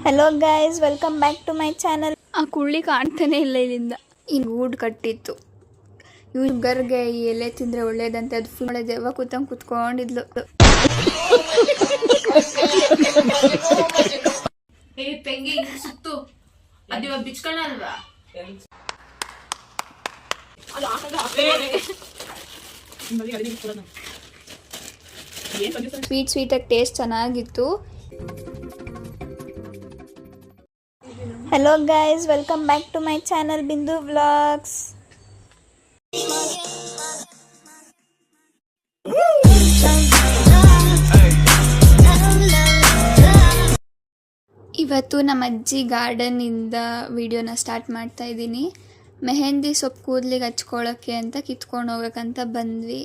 Hello guys, welcome back to my channel. ಆ ಕುಳ್ಳಿ ಕಾಣ್ತಾನೆ ಇಲ್ಲ ಇಲ್ಲಿಂದ. ಇನ್ನು ಗೂಡು ಕಟ್ಟಿತ್ತು. ಶುಗರ್ಗೆ ಈ ಎಲೆ ತಿಂದರೆ ಒಳ್ಳೇದಂತೆ. ಅದು ಫುಲ್ ದೆವ್ವ ಕೂತಂಗೆ ಕುತ್ಕೊಂಡಿದ್ಲು. ಪೆಂಗಿ ಸುತ್ತು ಅದು ಇವಾಗ ಬಿಚ್ಕೊಳಲ್ವಾ? ಸ್ವೀಟಾಗಿ ಟೇಸ್ಟ್ ಚೆನ್ನಾಗಿತ್ತು. Hello guys, welcome back to my channel Bindu vlogs. ಇವತ್ತು ನಮ್ಮ ಅಜ್ಜಿ ಗಾರ್ಡನ್ನಿಂದ ವಿಡಿಯೋನ ಸ್ಟಾರ್ಟ್ ಮಾಡ್ತಾ ಇದ್ದೀನಿ. ಮೆಹಂದಿ ಸೊಪ್ಪು ಕೂದಲಿಗೆ ಹಚ್ಕೊಳ್ಳೋಕ್ಕೆ ಅಂತ ಕಿತ್ಕೊಂಡು ಹೋಗೋಕ್ಕಂತ ಬಂದ್ವಿ.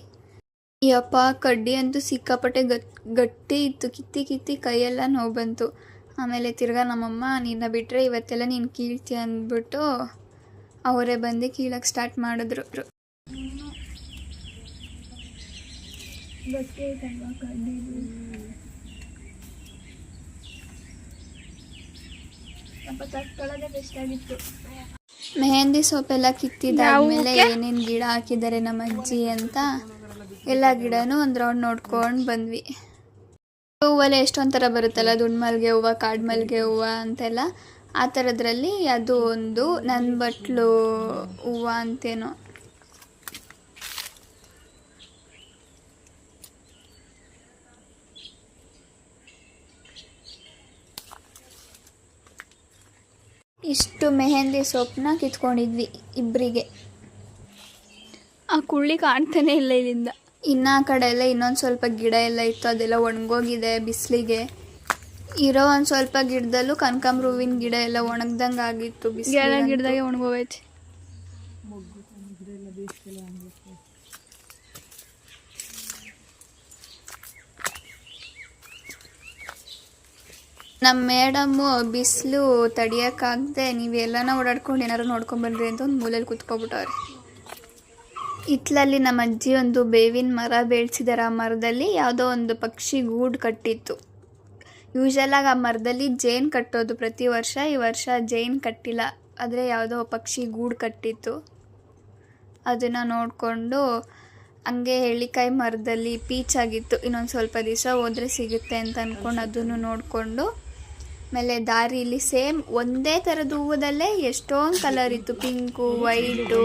ಯಪ್ಪ, ಕಡ್ಡಿ ಅಂತೂ ಸಿಕ್ಕಾಪಟ್ಟೆ ಗಟ್ಟಿ ಇತ್ತು. ಕಿತ್ತಿ ಕೈಯೆಲ್ಲ ನೋವು ಬಂತು. ಆಮೇಲೆ ತಿರ್ಗಾ ನಮ್ಮಮ್ಮ, ನಿನ್ನ ಬಿಟ್ಟರೆ ಇವತ್ತೆಲ್ಲ ನೀನು ಕೀಳ್ತೀಯ ಅಂದ್ಬಿಟ್ಟು ಅವರೇ ಬಂದು ಕೀಳಕ್ಕೆ ಸ್ಟಾರ್ಟ್ ಮಾಡಿದ್ರು. ಗಟ್ಟಿ ಐತಲ್ವಾ ಕಡ್ಡಿದು. ತಕ್ಕೊಳ್ಳೋದೇ ಬೆಸ್ಟ್ ಆಗಿತ್ತು. ಮೆಹಂದಿ ಸೊಪ್ಪೆಲ್ಲ ಕಿತ್ತಿದಾದ್ಮೇಲೆ ಏನೇನು ಗಿಡ ಹಾಕಿದ್ದಾರೆ ನಮ್ಮ ಅಜ್ಜಿ ಅಂತ ಎಲ್ಲ ಗಿಡನೂ ಒಂದು ರೌಂಡ್ ನೋಡ್ಕೊಂಡು ಬಂದ್ವಿ. ಹೂವಲ್ಲೇ ಎಷ್ಟೊಂಥರ ಬರುತ್ತಲ್ಲ, ದುಂಡು ಮಲ್ಲಿಗೆ ಹೂವು, ಕಾಡು ಮಲ್ಲಿಗೆ ಹೂವು ಅಂತೆಲ್ಲ. ಆ ಥರದ್ರಲ್ಲಿ ಅದು ಒಂದು ನನ್ನ ಬಟ್ಲು ಹೂವು ಅಂತೇನೋ. ಇಷ್ಟು ಮೆಹಂದಿ ಸೊಪ್ಪನ್ನ ಕಿತ್ಕೊಂಡಿದ್ವಿ ಇಬ್ಬರಿಗೆ. ಆ ಕುಳ್ಳಿ ಕಾಣ್ತಾನೆ ಇಲ್ಲ ಇಲ್ಲಿಂದ. ಇನ್ನು ಆ ಕಡೆ ಎಲ್ಲ ಇನ್ನೊಂದು ಸ್ವಲ್ಪ ಗಿಡ ಎಲ್ಲ ಇತ್ತು, ಅದೆಲ್ಲ ಒಣಗೋಗಿದೆ ಬಿಸಿಲಿಗೆ. ಇರೋ ಒಂದು ಸ್ವಲ್ಪ ಗಿಡದಲ್ಲೂ ಕನಕಾಂಬರ ಹೂವಿನ ಗಿಡ ಎಲ್ಲ ಒಣಗ್ದಂಗೆ ಆಗಿತ್ತು. ಗಿಡದಾಗೆ ಒಣಗೋಗೈತೆ. ನಮ್ಮ ಮೇಡಮ್ಮು ಬಿಸಿಲು ತಡಿಯೋಕ್ಕಾಗದೆ ನೀವೆಲ್ಲನ ಓಡಾಡ್ಕೊಂಡು ಏನಾರು ನೋಡ್ಕೊಂಬನ್ರಿ ಅಂತ ಒಂದು ಮೂಲೆಯಲ್ಲಿ ಕುತ್ಕೊಬಿಟ್ಟವ್ರೆ. ಇತ್ಲಲ್ಲಿ ನಮ್ಮ ಅಜ್ಜಿ ಒಂದು ಬೇವಿನ ಮರ ಬೆಳೆಸಿದಾರೆ. ಆ ಮರದಲ್ಲಿ ಯಾವುದೋ ಒಂದು ಪಕ್ಷಿ ಗೂಡು ಕಟ್ಟಿತ್ತು. ಯೂಶಲಾಗಿ ಆ ಮರದಲ್ಲಿ ಜೇನು ಕಟ್ಟೋದು ಪ್ರತಿ ವರ್ಷ. ಈ ವರ್ಷ ಜೇನು ಕಟ್ಟಿಲ್ಲ, ಆದರೆ ಯಾವುದೋ ಪಕ್ಷಿ ಗೂಡು ಕಟ್ಟಿತ್ತು. ಅದನ್ನು ನೋಡಿಕೊಂಡು ಹಂಗೆ ಎಳ್ಳಿಕಾಯಿ ಮರದಲ್ಲಿ ಪೀಚಾಗಿತ್ತು. ಇನ್ನೊಂದು ಸ್ವಲ್ಪ ದಿವಸ ಹೋದರೆ ಸಿಗುತ್ತೆ ಅಂತ ಅಂದ್ಕೊಂಡು ಅದನ್ನು ನೋಡಿಕೊಂಡು ಆಮೇಲೆ ದಾರಿಲಿ ಸೇಮ್ ಒಂದೇ ಥರದ ಹೂವದಲ್ಲೇ ಎಷ್ಟೊಂದು ಕಲರ್ ಇತ್ತು. Pink, white,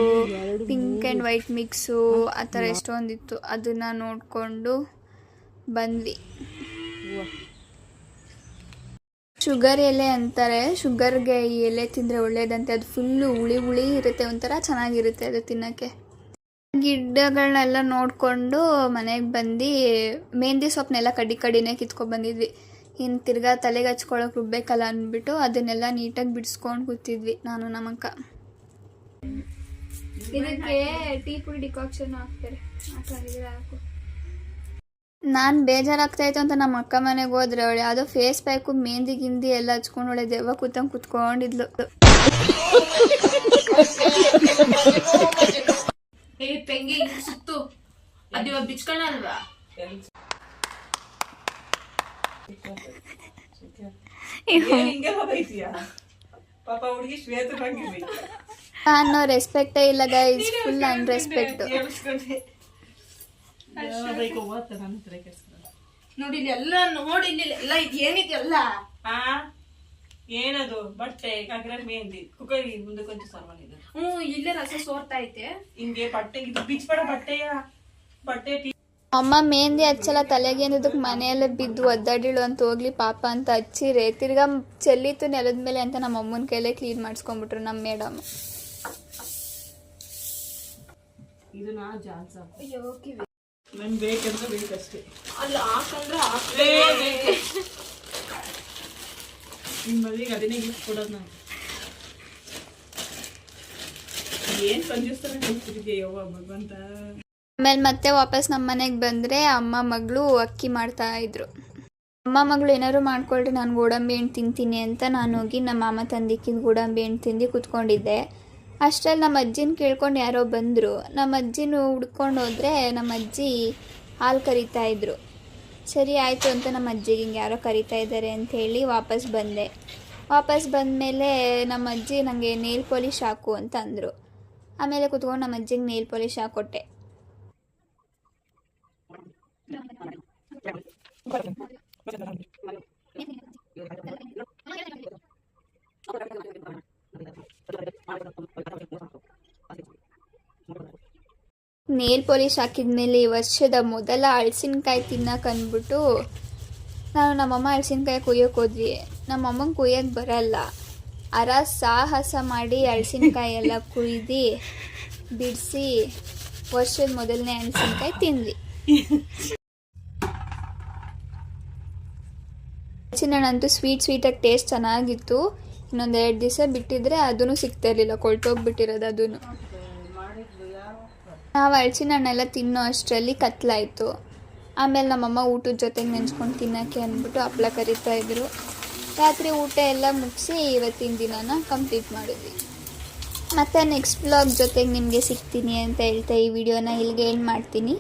pink and white mix, ಆ ಥರ ಎಷ್ಟೊಂದಿತ್ತು. ಅದನ್ನು ನೋಡಿಕೊಂಡು ಬಂದ್ವಿ. ಶುಗರ್ ಎಲೆ ಅಂತಾರೆ. ಶುಗರ್ಗೆ ಈ ಎಲೆ ತಿಂದರೆ ಒಳ್ಳೇದಂತೆ. ಅದು ಫುಲ್ಲು ಹುಳಿ ಇರುತ್ತೆ, ಒಂಥರ ಚೆನ್ನಾಗಿರುತ್ತೆ ಅದು ತಿನ್ನೋಕ್ಕೆ. ಗಿಡಗಳನ್ನೆಲ್ಲ ನೋಡಿಕೊಂಡು ಮನೆಗೆ ಬಂದು ಮೆಹಂದಿ ಸೊಪ್ಪನ್ನೆಲ್ಲ ಕಡಿನೇ ಕಿತ್ಕೊಬಂದಿದ್ವಿ. ಇನ್ನು ತಿರ್ಗಾ ತಲೆಗೆ ಹಚ್ಕೊಳಕ್ಕೆ ರುಬ್ಬೇಕಲ್ಲ ಅಂದ್ಬಿಟ್ಟು ಅದನ್ನೆಲ್ಲ ನೀಟಾಗಿ ಬಿಡಿಸ್ಕೊಂಡು ಕೂತಿದ್ವಿ ನಾನು ನಮ್ಮಕ್ಕ. ಇದಕ್ಕೆ ಟೀ ಪುಡಿ ಡಿಕಾಕ್ಷನ್ ಹಾಕ್ತಾರೆ. ಹಾಕು. ನಾನು ಬೇಜಾರಾಗ್ತಾಯಿತ್ತು ಅಂತ ನಮ್ಮ ಅಕ್ಕ ಮನೆಗೆ ಹೋದ್ರೆ ಅವಳು ಯಾವುದೋ ಫೇಸ್ ಪ್ಯಾಕು ಮೆಹಂದಿ ಗಿಂದಿ ಎಲ್ಲ ಹಚ್ಕೊಂಡು ಒಳ್ಳೆ ದೆವ್ವ ಕೂತಂಗೆ ಕುತ್ಕೊಂಡಿದ್ಲು. ಪೆಂಗಿ ಸುತ್ತು ಅದು ಇವಾಗ ಬಿಚ್ಕೊಳಲ್ವಾ? ಅನ್ನೋ ರೆಸ್ಪೆಕ್ಟೇ ಇಲ್ಲ ಗೈಸ್, ಫುಲ್ ಅನ್ರೆಸ್ಪೆಕ್ಟ್. ನೋಡಿ ಎಲ್ಲ ನೋಡಿ ಎಲ್ಲ ಇದು ಏನಿದೆಯಲ್ಲ ಏನದು ಬಟ್ಟೆ ಮೆಹಂದಿ ಕುಕ್ಕರಿ ಮುಂದಕ್ಕಂತೂ ಸಾಮಾನಿದೆ. ಇಲ್ಲೇ ರಸ ಸೋರ್ತಾ ಐತೆ. ಹಿಂಗೆ ಬಟ್ಟೆ ಇದು ಬಿಚ್ಬೇಡ ಬಟ್ಟೆ ಅಮ್ಮ ಮೆಹಂದಿ ಹಚ್ಚಲ್ಲ ತಲೆಗೆ ಅನ್ನೋದಕ್ಕೆ ಮನೆಯಲ್ಲೇ ಬಿದ್ದು ಒದ್ದಾಡಿಳು ಅಂತ ಹೋಗ್ಲಿ ಪಾಪ ಅಂತ ಹಚ್ಚಿರೆ ತಿರ್ಗಾ ಚೆಲ್ಲಿತ್ತು ನೆಲದ ಮೇಲೆ ಅಂತ ನಮ್ಮ ಅಮ್ಮನ ಕೈಲೇ ಕ್ಲೀನ್ ಮಾಡಿಸ್ಕೊಂಡ್ಬಿಟ್ರು ನಮ್ಮ ಮೇಡಮ್. ನನ್ ಬೇಕಂದ್ರೆ ಬೇಕಷ್ಟೇ. ಅಲ್ಲಿ ಹಾಕಂದ್ರೆ ನಿಮ್ಮ ಮದುವೆಗೆ ಅದನ್ನೇ ಗಿಫ್ಟ್ ಕೊಡೋದು ನಾನು. ಏನ್ ಕಂಜೂಸ್ತಾನೆ ಕೊಡ್ತಿದ್ದೆ ಯವ್ವ ಭಗವಂತ. ಆಮೇಲೆ ಮತ್ತೆ ವಾಪಸ್ ನಮ್ಮ ಮನೆಗೆ ಬಂದರೆ ಅಮ್ಮ ಮಗಳು ಅಕ್ಕಿ ಮಾಡ್ತಾ ಇದ್ರು. ಅಮ್ಮ ಮಗಳು ಏನಾದ್ರು ಮಾಡ್ಕೊಳ್ರಿ ನಾನು ಗೋಡಂಬಿ ಹಣ್ಣು ತಿಂತೀನಿ ಅಂತ ನಾನು ಹೋಗಿ ನಮ್ಮ ಮಾಮ ತಂದಿಕ್ಕಿದ ಗೋಡಂಬಿ ಹಣ್ಣು ತಿಂದು ಕುತ್ಕೊಂಡಿದ್ದೆ. ಅಷ್ಟರಲ್ಲಿ ನಮ್ಮ ಅಜ್ಜಿನ ಕೇಳ್ಕೊಂಡು ಯಾರೋ ಬಂದರು. ನಮ್ಮ ಅಜ್ಜಿನ ಹುಡ್ಕೊಂಡು ಹೋದರೆ ನಮ್ಮ ಅಜ್ಜಿ ಹಾಲು ಕರಿತಾಯಿದ್ರು. ಸರಿ ಆಯಿತು ಅಂತ ನಮ್ಮ ಅಜ್ಜಿಗೆ ಹಿಂಗೆ ಯಾರೋ ಕರಿತಾ ಇದ್ದಾರೆ ಅಂಥೇಳಿ ವಾಪಸ್ ಬಂದೆ. ವಾಪಸ್ ಬಂದಮೇಲೆ ನಮ್ಮ ಅಜ್ಜಿ ನನಗೆ ನೇಲ್ ಪಾಲಿಶ್ ಹಾಕು ಅಂತ ಅಂದರು. ಆಮೇಲೆ ಕುತ್ಕೊಂಡು ನಮ್ಮ ಅಜ್ಜಿಗೆ ನೇಲ್ ಪಾಲಿಶ್ ಹಾಕ್ಕೊಟ್ಟೆ. ನೇಲ್ ಪಾಲಿಶ್ ಹಾಕಿದ್ಮೇಲೆ ಈ ವರ್ಷದ ಮೊದಲ ಹಲಸಿನಕಾಯಿ ತಿನ್ನಕ್ಕೆ ಅಂದ್ಬಿಟ್ಟು ನಾನು ನಮ್ಮಮ್ಮ ಹಲಸಿನಕಾಯಿ ಕುಯ್ಯೋಕೆ ಹೋದ್ವಿ. ನಮ್ಮಮ್ಮಂಗೆ ಕುಯ್ಯೋಕ್ಕೆ ಬರಲ್ಲ. ಸಾಹಸ ಮಾಡಿ ಹಲಸಿನಕಾಯಿ ಎಲ್ಲ ಕುಯ್ದು ಬಿಡಿಸಿ ವರ್ಷದ ಮೊದಲನೇ ಹಲಸಿನಕಾಯಿ ತಿಂದ್ವಿ. ಹಲಸಿನ ಹಣ್ಣಂತೂ ಸ್ವೀಟಾಗಿ ಟೇಸ್ಟ್ ಚೆನ್ನಾಗಿತ್ತು. ಇನ್ನೊಂದು 2 ದಿವಸ ಬಿಟ್ಟಿದ್ರೆ ಅದೂ ಸಿಗ್ತಾ ಇರಲಿಲ್ಲ, ಕೊಳ್ತೋಗ್ಬಿಟ್ಟಿರೋದು ಅದೂ. ನಾವು ಹಲಸಿನ ಹಣ್ಣೆಲ್ಲ ತಿನ್ನೋ ಅಷ್ಟರಲ್ಲಿ ಕತ್ಲಾಯಿತು. ಆಮೇಲೆ ನಮ್ಮಮ್ಮ ಊಟದ ಜೊತೆಗೆ ನೆಂಚ್ಕೊಂಡು ತಿನ್ನೋಕ್ಕೆ ಅಂದ್ಬಿಟ್ಟು ಹಪ್ಪಳ ಕರಿತಾಯಿದ್ರು. ರಾತ್ರಿ ಊಟ ಎಲ್ಲ ಮುಗಿಸಿ ಇವತ್ತಿನ ದಿನನ ಕಂಪ್ಲೀಟ್ ಮಾಡಿದ್ವಿ. ಮತ್ತು ನೆಕ್ಸ್ಟ್ ವ್ಲಾಗ್ ಜೊತೆಗೆ ನಿಮಗೆ ಸಿಗ್ತೀನಿ ಅಂತ ಹೇಳ್ತಾ ಈ ವಿಡಿಯೋನ ಇಲ್ಲಿಗೆ ಎಂಡ್ ಮಾಡ್ತೀನಿ.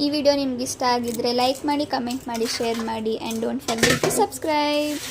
ಈ ವಿಡಿಯೋ ನಿಮ್ಗೆ ಇಷ್ಟ ಆಗಿದ್ದರೆ ಲೈಕ್ ಮಾಡಿ, ಕಮೆಂಟ್ ಮಾಡಿ, ಶೇರ್ ಮಾಡಿ and don't forget to subscribe.